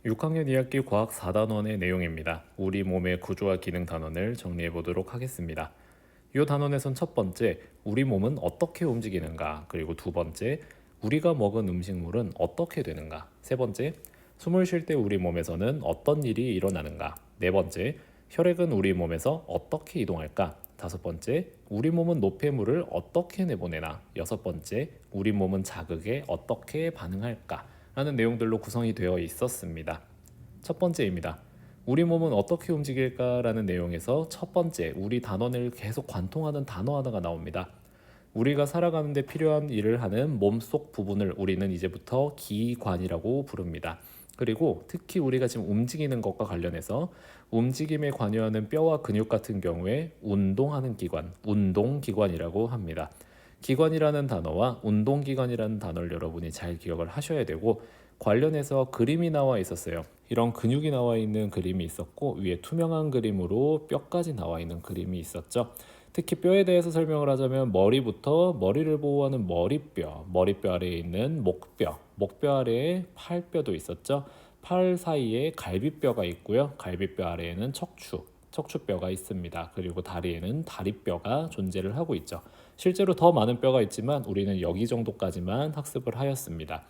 6학년 2학기 과학 4단원의 내용입니다. 우리 몸의 구조와 기능 단원을 정리해 보도록 하겠습니다. 이 단원에선 첫 번째, 우리 몸은 어떻게 움직이는가, 그리고 두 번째, 우리가 먹은 음식물은 어떻게 되는가, 세 번째, 숨을 쉴 때 우리 몸에서는 어떤 일이 일어나는가, 네 번째, 혈액은 우리 몸에서 어떻게 이동할까, 다섯 번째, 우리 몸은 노폐물을 어떻게 내보내나, 여섯 번째, 우리 몸은 자극에 어떻게 반응할까 라는 내용들로 구성이 되어 있었습니다. 첫 번째입니다. 우리 몸은 어떻게 움직일까라는 내용에서 첫 번째, 우리 단원을 계속 관통하는 단어 하나가 나옵니다. 우리가 살아가는 데 필요한 일을 하는 몸속 부분을 우리는 이제부터 기관이라고 부릅니다. 그리고 특히 우리가 지금 움직이는 것과 관련해서 움직임에 관여하는 뼈와 근육 같은 경우에 운동하는 기관, 운동기관이라고 합니다. 기관이라는 단어와 운동기관이라는 단어를 여러분이 잘 기억을 하셔야 되고, 관련해서 그림이 나와 있었어요. 이런 근육이 나와 있는 그림이 있었고, 위에 투명한 그림으로 뼈까지 나와 있는 그림이 있었죠. 특히 뼈에 대해서 설명을 하자면 머리부터 머리를 보호하는 머리뼈, 머리뼈 아래에 있는 목뼈, 목뼈 아래에 팔뼈도 있었죠. 팔 사이에 갈비뼈가 있고요. 갈비뼈 아래에는 척추뼈가 있습니다. 그리고 다리에는 다리뼈가 존재를 하고 있죠. 실제로 더 많은 뼈가 있지만 우리는 여기 정도까지만 학습을 하였습니다.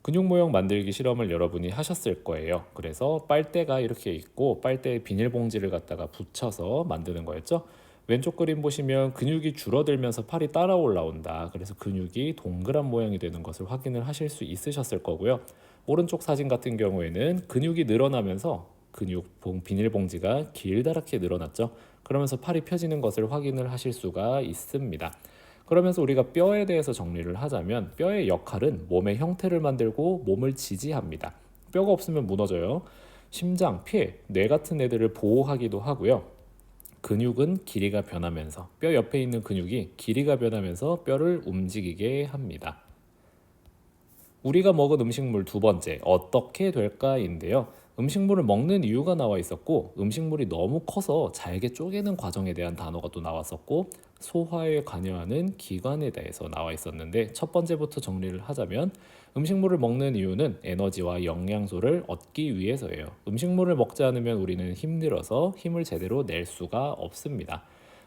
근육 모형 만들기 실험을 여러분이 하셨을 거예요. 그래서 빨대가 이렇게 있고 빨대에 비닐봉지를 갖다가 붙여서 만드는 거였죠. 왼쪽 그림 보시면 근육이 줄어들면서 팔이 따라 올라온다. 그래서 근육이 동그란 모양이 되는 것을 확인을 하실 수 있으셨을 거고요. 오른쪽 사진 같은 경우에는 근육이 늘어나면서 비닐봉지가 길다랗게 늘어났죠. 그러면서 팔이 펴지는 것을 확인을 하실 수가 있습니다. 그러면서 우리가 뼈에 대해서 정리를 하자면 뼈의 역할은 몸의 형태를 만들고 몸을 지지합니다. 뼈가 없으면 무너져요. 심장, 폐, 뇌 같은 애들을 보호하기도 하고요. 근육은 길이가 변하면서 뼈 옆에 있는 근육이 길이가 변하면서 뼈를 움직이게 합니다. 우리가 먹은 음식물 두 번째, 어떻게 될까인데요. 음식물을 먹는 이유가 나와 있었고, 음식물이 너무 커서 잘게 쪼개는 과정에 대한 단어가 또 나왔었고, 소화에 관여하는 기관에 대해서 나와 있었는데, 첫 번째부터 정리를 하자면 음식물을 먹는 이유는 에너지와 영양소를 얻기 위해서예요. 음식물을 먹지 않으면 우리는 힘들어서 힘을 제대로 낼 수가 없습니다.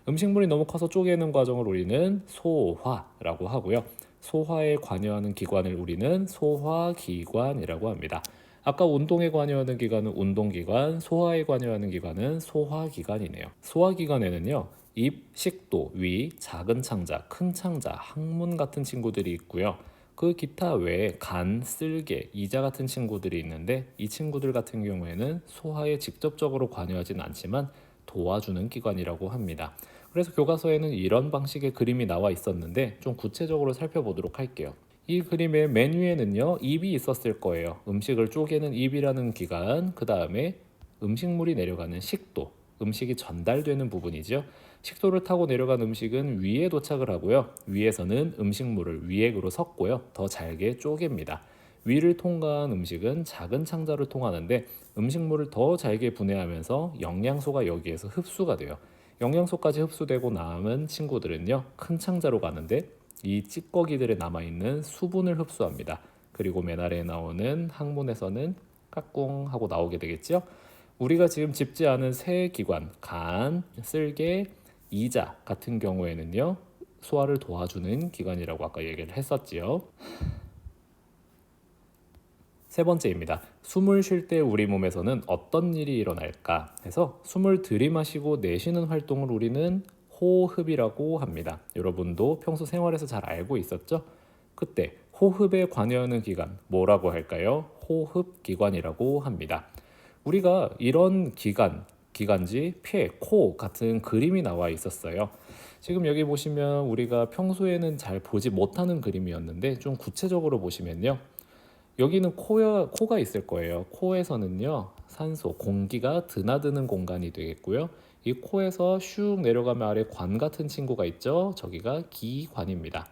음식물이 너무 커서 쪼개는 과정을 우리는 소화라고 하고요. 소화에 관여하는 기관을 우리는 소화기관이라고 합니다. 아까 운동에 관여하는 기관은 운동기관, 소화에 관여하는 기관은 소화기관이네요. 소화기관에는요, 입, 식도, 위, 작은 창자, 큰 창자, 항문 같은 친구들이 있고요. 그 기타 외에 간, 쓸개, 이자 같은 친구들이 있는데 이 친구들 같은 경우에는 소화에 직접적으로 관여하진 않지만 도와주는 기관이라고 합니다. 그래서 교과서에는 이런 방식의 그림이 나와 있었는데 좀 구체적으로 살펴보도록 할게요. 이 그림의 맨 위에는요, 입이 있었을 거예요. 음식을 쪼개는 입이라는 기관, 그 다음에 음식물이 내려가는 식도, 음식이 전달되는 부분이죠. 식도를 타고 내려간 음식은 위에 도착을 하고요. 위에서는 음식물을 위액으로 섞고요. 더 잘게 쪼갭니다. 위를 통과한 음식은 작은 창자를 통하는데 음식물을 더 잘게 분해하면서 영양소가 여기에서 흡수가 돼요. 영양소까지 흡수되고 남은 친구들은요, 큰 창자로 가는데 이 찌꺼기들에 남아있는 수분을 흡수합니다. 그리고 맨 아래에 나오는 항문에서는 까꿍 하고 나오게 되겠죠. 우리가 지금 짚지 않은 세 기관, 간, 쓸개, 이자 같은 경우에는요, 소화를 도와주는 기관이라고 아까 얘기를 했었지요. 세 번째입니다. 숨을 쉴 때 우리 몸에서는 어떤 일이 일어날까 해서 숨을 들이마시고 내쉬는 활동을 우리는 호흡이라고 합니다. 여러분도 평소 생활에서 잘 알고 있었죠? 그때 호흡에 관여하는 기관 뭐라고 할까요? 호흡기관이라고 합니다. 우리가 이런 기관지, 폐, 코 같은 그림이 나와 있었어요. 지금 여기 보시면 우리가 평소에는 잘 보지 못하는 그림이었는데 좀 구체적으로 보시면요. 여기는 코가 있을 거예요. 코에서는요, 산소, 공기가 드나드는 공간이 되겠고요. 이 코에서 슉 내려가면 아래 관 같은 친구가 있죠. 저기가 기관입니다.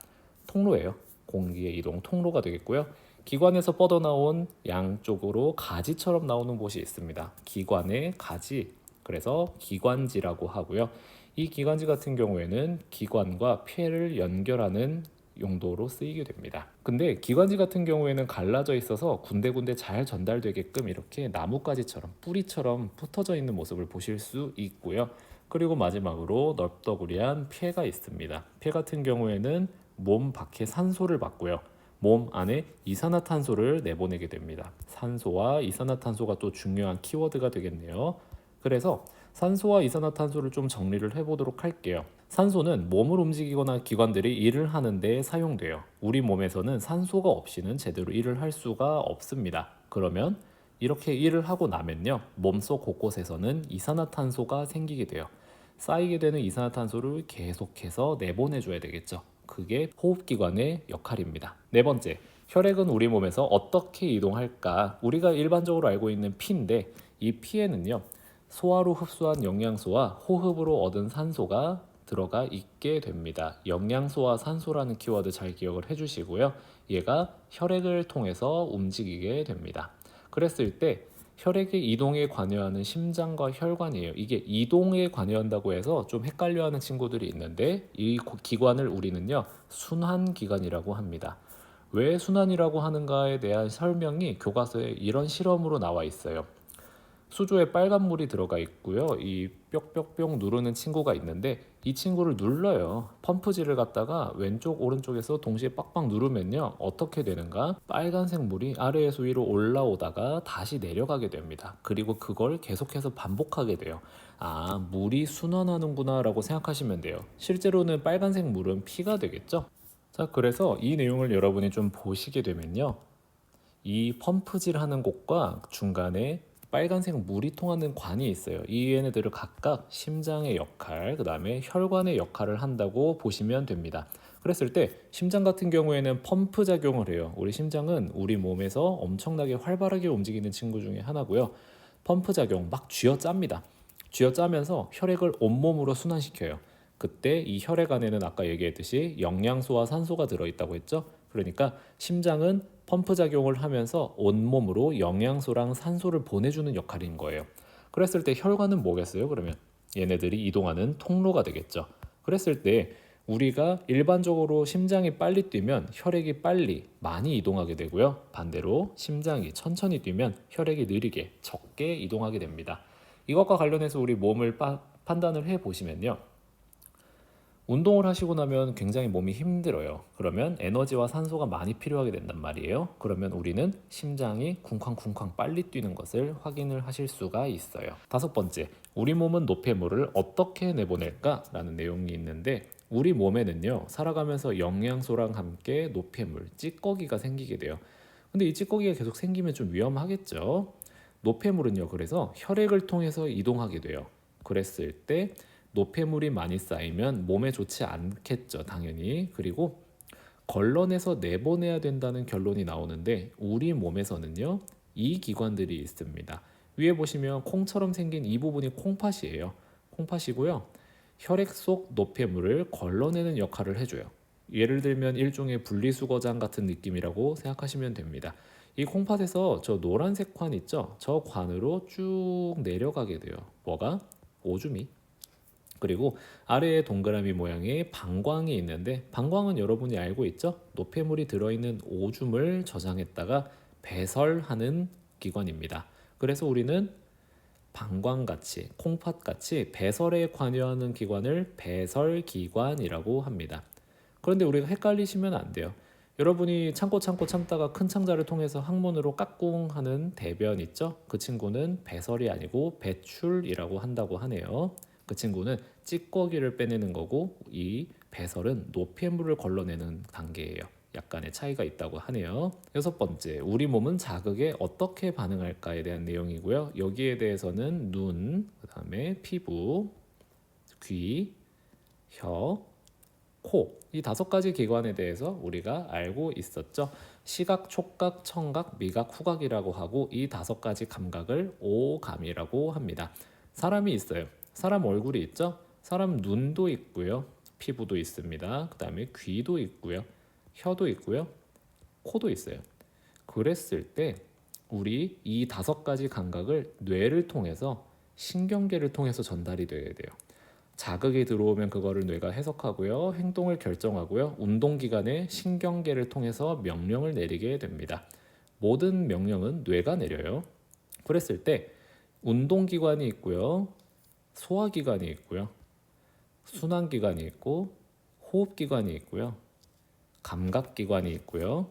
통로예요. 공기의 이동 통로가 되겠고요. 기관에서 뻗어나온 양쪽으로 가지처럼 나오는 곳이 있습니다. 기관의 가지, 그래서 기관지라고 하고요. 이 기관지 같은 경우에는 기관과 폐를 연결하는 용도로 쓰이게 됩니다. 근데 기관지 같은 경우에는 갈라져 있어서 군데군데 잘 전달되게끔 이렇게 나뭇가지처럼 뿌리처럼 흩어져 있는 모습을 보실 수 있고요. 그리고 마지막으로 넓더구리한 폐가 있습니다. 폐 같은 경우에는 몸 밖에 산소를 받고요. 몸 안에 이산화탄소를 내보내게 됩니다. 산소와 이산화탄소가 또 중요한 키워드가 되겠네요. 그래서 산소와 이산화탄소를 좀 정리를 해보도록 할게요. 산소는 몸을 움직이거나 기관들이 일을 하는데 사용돼요. 우리 몸에서는 산소가 없이는 제대로 일을 할 수가 없습니다. 그러면 이렇게 일을 하고 나면요, 몸속 곳곳에서는 이산화탄소가 생기게 돼요. 쌓이게 되는 이산화탄소를 계속해서 내보내줘야 되겠죠. 그게 호흡기관의 역할입니다. 네 번째, 혈액은 우리 몸에서 어떻게 이동할까? 우리가 일반적으로 알고 있는 피인데, 이 피에는요, 소화로 흡수한 영양소와 호흡으로 얻은 산소가 들어가 있게 됩니다. 영양소와 산소라는 키워드 잘 기억을 해주시고요. 얘가 혈액을 통해서 움직이게 됩니다. 그랬을 때 혈액의 이동에 관여하는 심장과 혈관이에요. 이게 이동에 관여한다고 해서 좀 헷갈려하는 친구들이 있는데, 이 기관을 우리는요, 순환기관이라고 합니다. 왜 순환이라고 하는가에 대한 설명이 교과서에 이런 실험으로 나와 있어요. 수조에 빨간 물이 들어가 있고요. 이 뾱뾱뾱 누르는 친구가 있는데, 이 친구를 눌러요. 펌프질을 갖다가 왼쪽 오른쪽에서 동시에 빡빡 누르면요, 어떻게 되는가? 빨간색 물이 아래에서 위로 올라오다가 다시 내려가게 됩니다. 그리고 그걸 계속해서 반복하게 돼요. 아, 물이 순환하는구나 라고 생각하시면 돼요. 실제로는 빨간색 물은 피가 되겠죠. 자, 그래서 이 내용을 여러분이 좀 보시게 되면요, 이 펌프질 하는 곳과 중간에 빨간색 물이 통하는 관이 있어요. 이 얘네들을 각각 심장의 역할, 그 다음에 혈관의 역할을 한다고 보시면 됩니다. 그랬을 때 심장 같은 경우에는 펌프 작용을 해요. 우리 심장은 우리 몸에서 엄청나게 활발하게 움직이는 친구 중에 하나고요. 펌프 작용 막 쥐어짭니다. 쥐어짜면서 혈액을 온몸으로 순환시켜요. 그때 이 혈액 안에는 아까 얘기했듯이 영양소와 산소가 들어있다고 했죠. 그러니까 심장은 펌프 작용을 하면서 온몸으로 영양소랑 산소를 보내주는 역할인 거예요. 그랬을 때 혈관은 뭐겠어요? 그러면 얘네들이 이동하는 통로가 되겠죠. 그랬을 때 우리가 일반적으로 심장이 빨리 뛰면 혈액이 빨리 많이 이동하게 되고요. 반대로 심장이 천천히 뛰면 혈액이 느리게 적게 이동하게 됩니다. 이것과 관련해서 우리 몸을 판단을 해 보시면요, 운동을 하시고 나면 굉장히 몸이 힘들어요. 그러면 에너지와 산소가 많이 필요하게 된단 말이에요. 그러면 우리는 심장이 쿵쾅쿵쾅 빨리 뛰는 것을 확인을 하실 수가 있어요. 다섯 번째, 우리 몸은 노폐물을 어떻게 내보낼까? 라는 내용이 있는데, 우리 몸에는요, 살아가면서 영양소랑 함께 노폐물, 찌꺼기가 생기게 돼요. 근데 이 찌꺼기가 계속 생기면 좀 위험하겠죠. 노폐물은요, 그래서 혈액을 통해서 이동하게 돼요. 그랬을 때 노폐물이 많이 쌓이면 몸에 좋지 않겠죠, 당연히. 그리고 걸러내서 내보내야 된다는 결론이 나오는데, 우리 몸에서는요, 이 기관들이 있습니다. 위에 보시면 콩처럼 생긴 이 부분이 콩팥이에요. 콩팥이고요. 혈액 속 노폐물을 걸러내는 역할을 해줘요. 예를 들면 일종의 분리수거장 같은 느낌이라고 생각하시면 됩니다. 이 콩팥에서 저 노란색 관 있죠? 저 관으로 쭉 내려가게 돼요. 뭐가? 오줌이. 그리고 아래에 동그라미 모양의 방광이 있는데, 방광은 여러분이 알고 있죠? 노폐물이 들어있는 오줌을 저장했다가 배설하는 기관입니다. 그래서 우리는 방광같이, 콩팥같이 배설에 관여하는 기관을 배설기관이라고 합니다. 그런데 우리가 헷갈리시면 안 돼요. 여러분이 참고 참다가 큰 창자를 통해서 항문으로 까꿍 하는 대변 있죠? 그 친구는 배설이 아니고 배출이라고 한다고 하네요. 그 친구는 찌꺼기를 빼내는 거고, 이 배설은 노폐물을 걸러내는 단계예요. 약간의 차이가 있다고 하네요. 여섯 번째, 우리 몸은 자극에 어떻게 반응할까에 대한 내용이고요. 여기에 대해서는 눈, 그 다음에 피부, 귀, 혀, 코, 이 다섯 가지 기관에 대해서 우리가 알고 있었죠. 시각, 촉각, 청각, 미각, 후각이라고 하고, 이 다섯 가지 감각을 오감이라고 합니다. 사람이 있어요. 사람 얼굴이 있죠? 사람 눈도 있고요. 피부도 있습니다. 그 다음에 귀도 있고요. 혀도 있고요. 코도 있어요. 그랬을 때 우리 이 다섯 가지 감각을 뇌를 통해서, 신경계를 통해서 전달이 돼야 돼요. 자극이 들어오면 그거를 뇌가 해석하고요. 행동을 결정하고요. 운동기관의 신경계를 통해서 명령을 내리게 됩니다. 모든 명령은 뇌가 내려요. 그랬을 때 운동기관이 있고요. 소화기관이 있고요. 순환기관이 있고 호흡기관이 있고요. 감각기관이 있고요.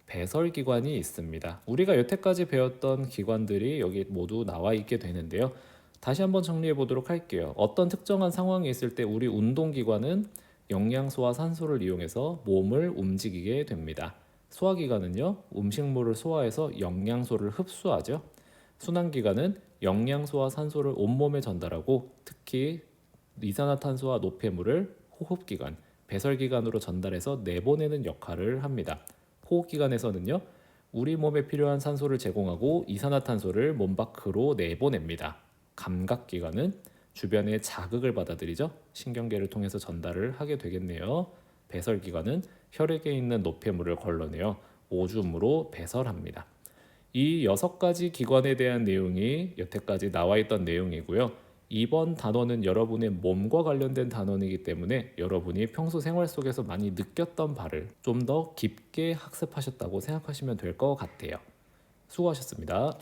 배설기관이 있습니다. 우리가 여태까지 배웠던 기관들이 여기 모두 나와 있게 되는데요. 다시 한번 정리해 보도록 할게요. 어떤 특정한 상황이 있을 때 우리 운동기관은 영양소와 산소를 이용해서 몸을 움직이게 됩니다. 소화기관은요, 음식물을 소화해서 영양소를 흡수하죠. 순환기관은 영양소와 산소를 온몸에 전달하고 특히 이산화탄소와 노폐물을 호흡기관, 배설기관으로 전달해서 내보내는 역할을 합니다. 호흡기관에서는요, 우리 몸에 필요한 산소를 제공하고 이산화탄소를 몸 밖으로 내보냅니다. 감각기관은 주변의 자극을 받아들이죠. 신경계를 통해서 전달을 하게 되겠네요. 배설기관은 혈액에 있는 노폐물을 걸러내어 오줌으로 배설합니다. 이 6가지 기관에 대한 내용이 여태까지 나와 있던 내용이고요. 이번 단어는 여러분의 몸과 관련된 단어이기 때문에 여러분이 평소 생활 속에서 많이 느꼈던 바를 좀 더 깊게 학습하셨다고 생각하시면 될 것 같아요. 수고하셨습니다.